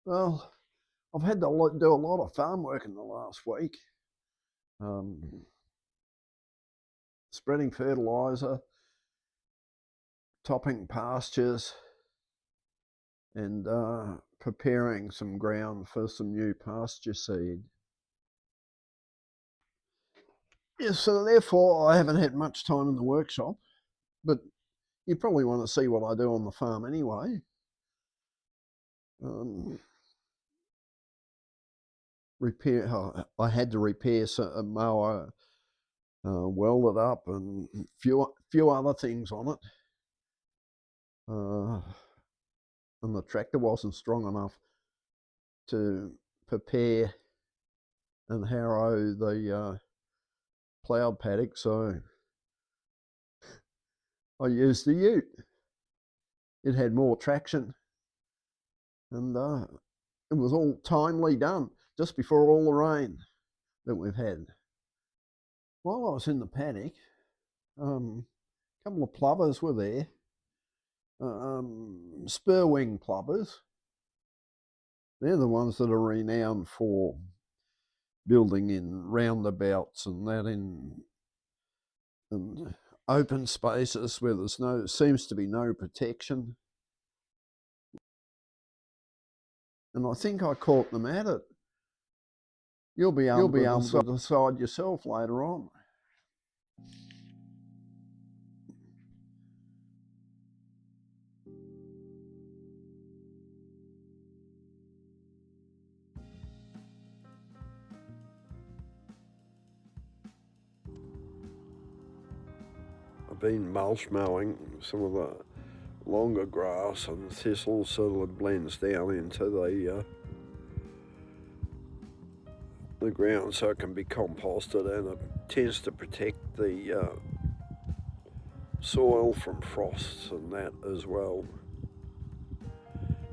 Well, I've had to do a lot of farm work in the last week. Spreading fertilizer, topping pastures, and preparing some ground for some new pasture seed. Yeah, so therefore I haven't had much time in the workshop, but you probably want to see what I do on the farm anyway. I had to repair a mower, weld it up, and few other things on it. And the tractor wasn't strong enough to prepare and harrow the ploughed paddock, so I used the ute. It had more traction, and it was all timely done just before all the rain that we've had. While I was in the paddock, a couple of plovers were there, spur wing plovers. They're the ones that are renowned for building in roundabouts and that in open spaces where seems to be no protection. And I think I caught them at it. You'll be able to decide yourself later on. I've been mulch mowing some of the longer grass and thistles so that it blends down into the ground so it can be composted, and it tends to protect the soil from frosts and that as well.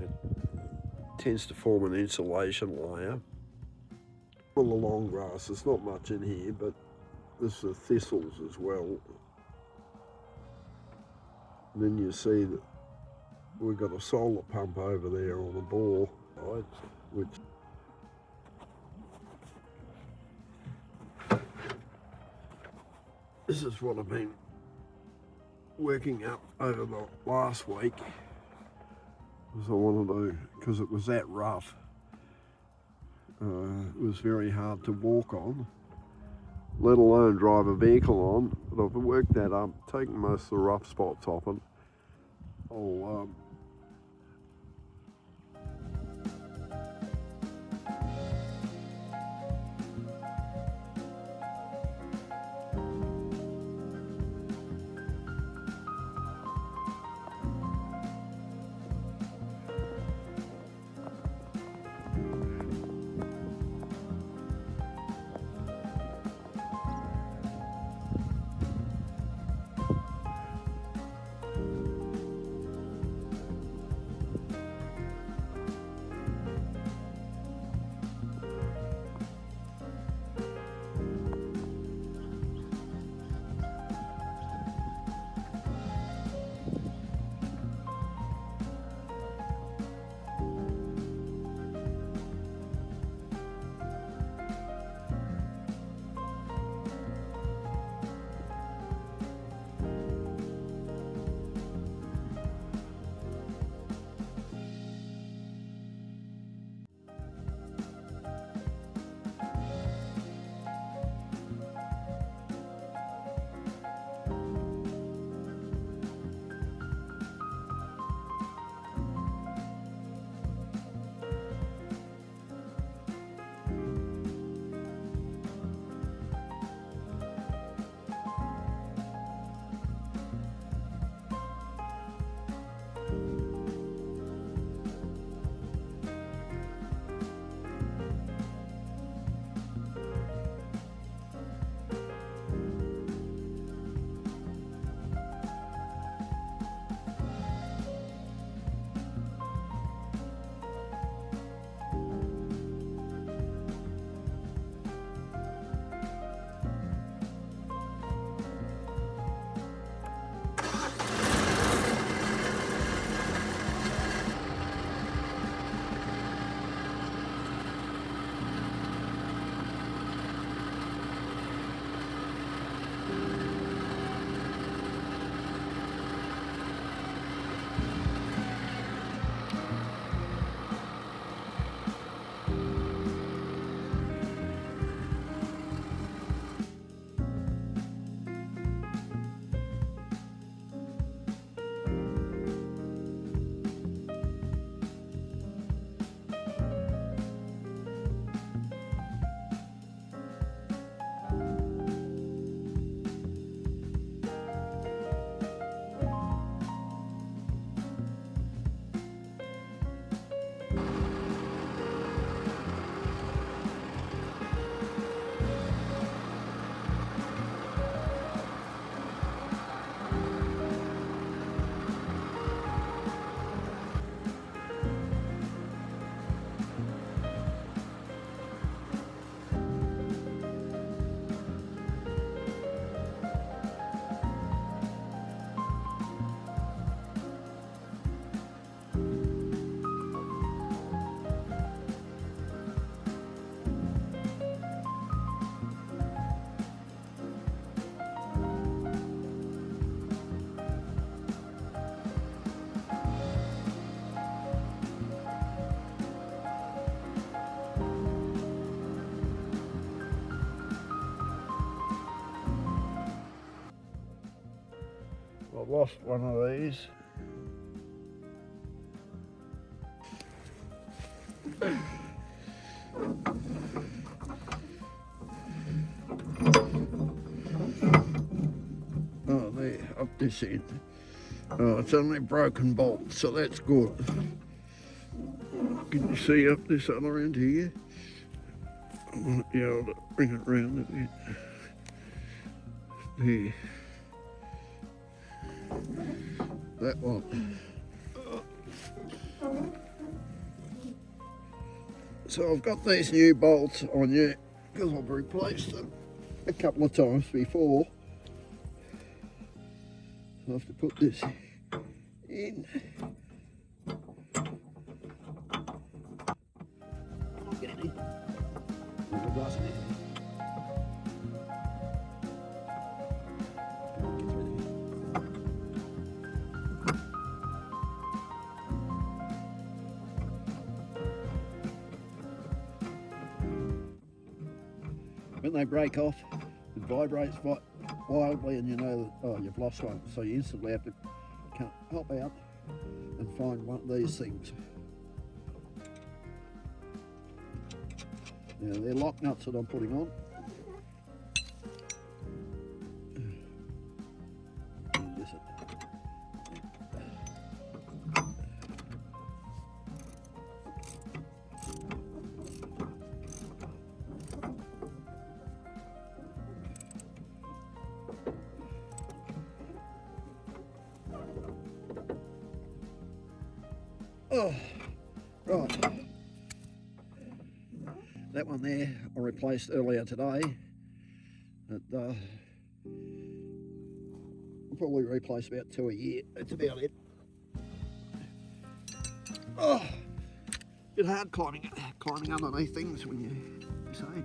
It tends to form an insulation layer. On the long grass, there's not much in here, but there's the thistles as well. And then you see that we've got a solar pump over there on the bore, right, which this is what I've been working up over the last week, because I wanted to, because it was that rough. It was very hard to walk on, let alone drive a vehicle on, but I've worked that up, taken most of the rough spots off it. I'll lost one of these. Oh, there, up this end. Oh, it's only a broken bolt, so that's good. Can you see up this other end here? I might be able to bring it round a bit. There. That one. So I've got these new bolts on here because I've replaced them a couple of times before. So I have to put this in. Get it in. When they break off, it vibrates wildly, and you know that, oh, you've lost one. So you instantly have to hop out and find one of these things. Now they're lock nuts that I'm putting on. Oh, right. That one there I replaced earlier today. I'll probably replace about 2 a year. That's about it. Oh, bit hard climbing underneath things when you save.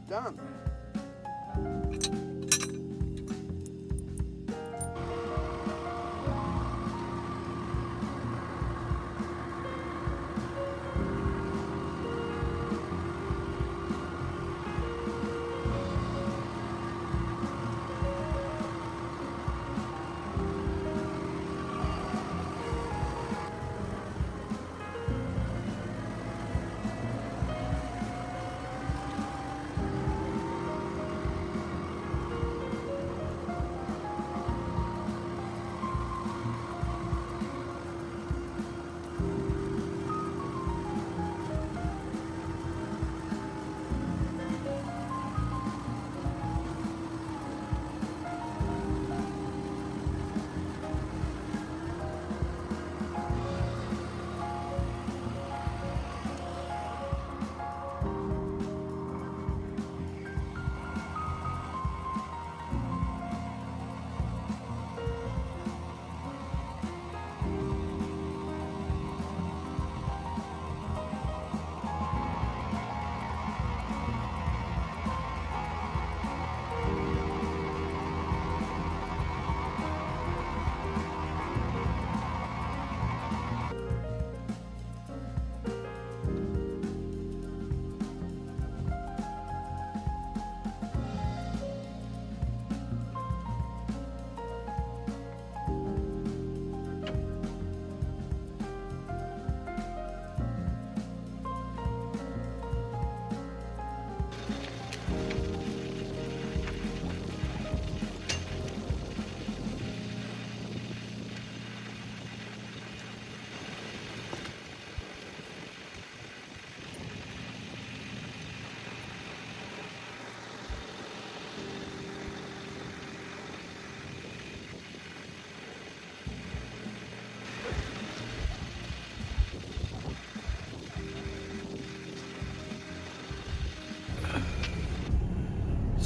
Done.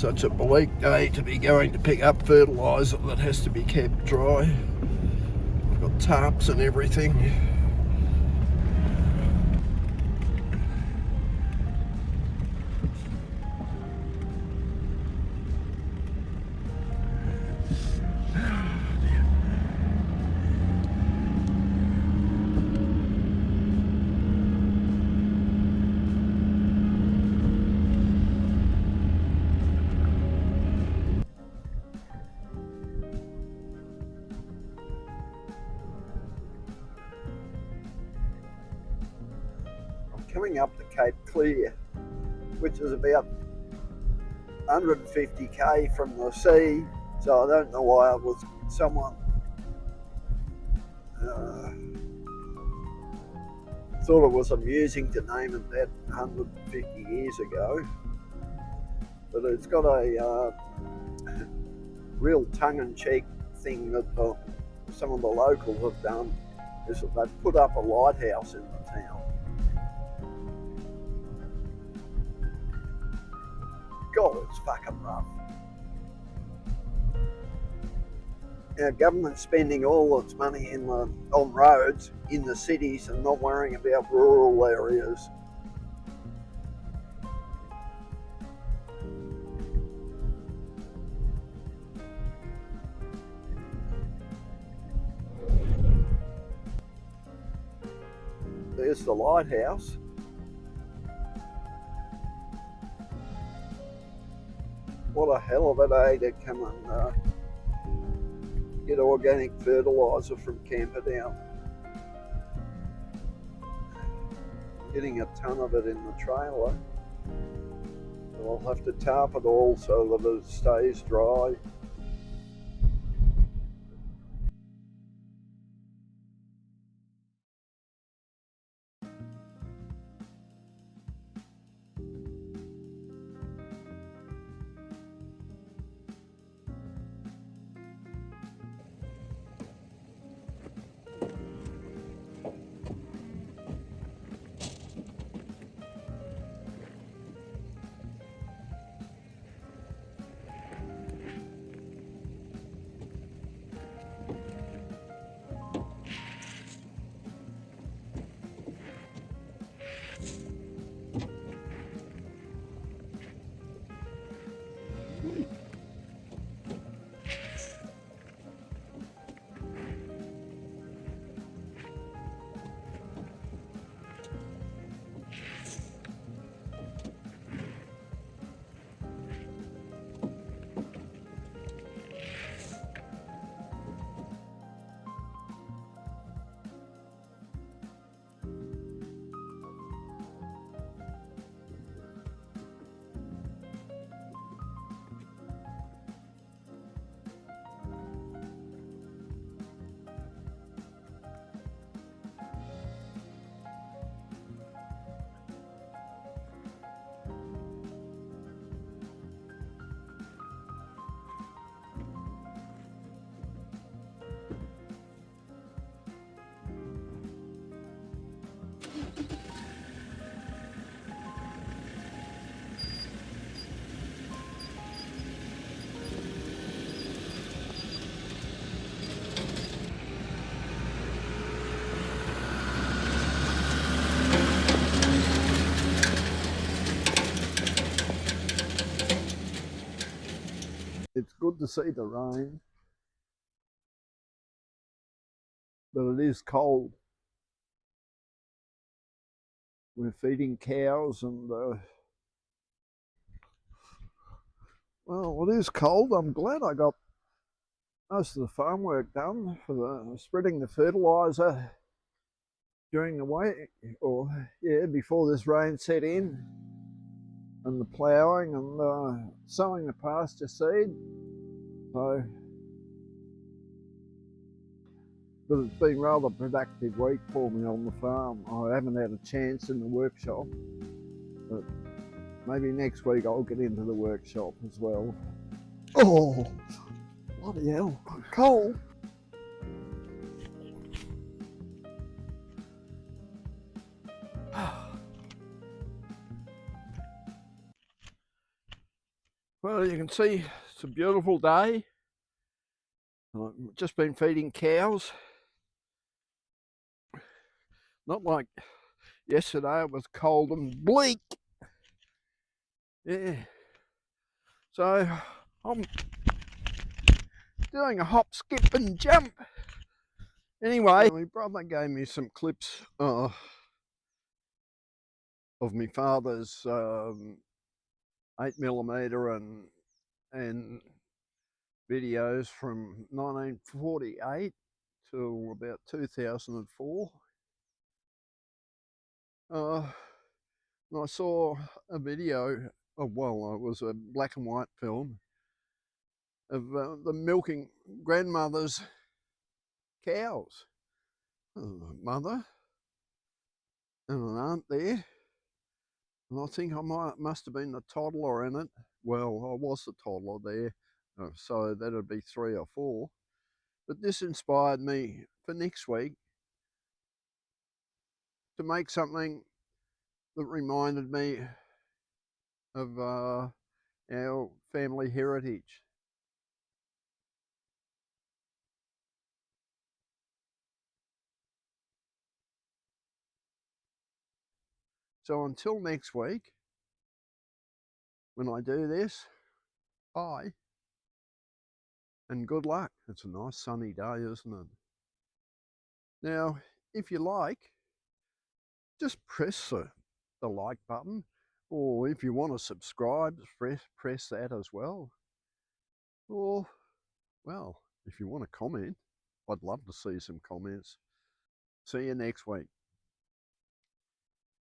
Such a bleak day to be going to pick up fertilizer that has to be kept dry. I've got tarps and everything. Coming up to Cape Clear, which is about 150k from the sea, so I don't know why it was someone thought it was amusing to name it that 150 years ago, but it's got a real tongue-in-cheek thing that some of the locals have done, is that they've put up a lighthouse in the town. God, it's fucking rough. Our government's spending all its money on roads in the cities and not worrying about rural areas. There's the lighthouse. What a hell of a day to come and get organic fertilizer from Camperdown. Getting a ton of it in the trailer. I'll have to tarp it all so that it stays dry. It's good to see the rain, but it is cold. We're feeding cows and well, it is cold. I'm glad I got most of the farm work done for the spreading the fertilizer during the week, before this rain set in, and the ploughing and sowing the pasture seed. So, but it's been a rather productive week for me on the farm. I haven't had a chance in the workshop, but maybe next week I'll get into the workshop as well. Oh, bloody hell, I'm cold. Well, you can see it's a beautiful day. I've just been feeding cows. Not like yesterday, it was cold and bleak. Yeah. So I'm doing a hop, skip and jump. Anyway, my brother gave me some clips of my father's 8mm and videos from 1948 to about 2004. And I saw a video of, well, it was a black and white film of the milking grandmother's cows. A mother and an aunt there, and I think I must have been the toddler in it. Well, I was the toddler there, so that'd be 3 or 4. But this inspired me for next week to make something that reminded me of our family heritage. So until next week, when I do this, bye and good luck. It's a nice sunny day, isn't it? Now, if you like, just press the like button, or if you want to subscribe, press that as well. Or, well, if you want to comment, I'd love to see some comments. See you next week.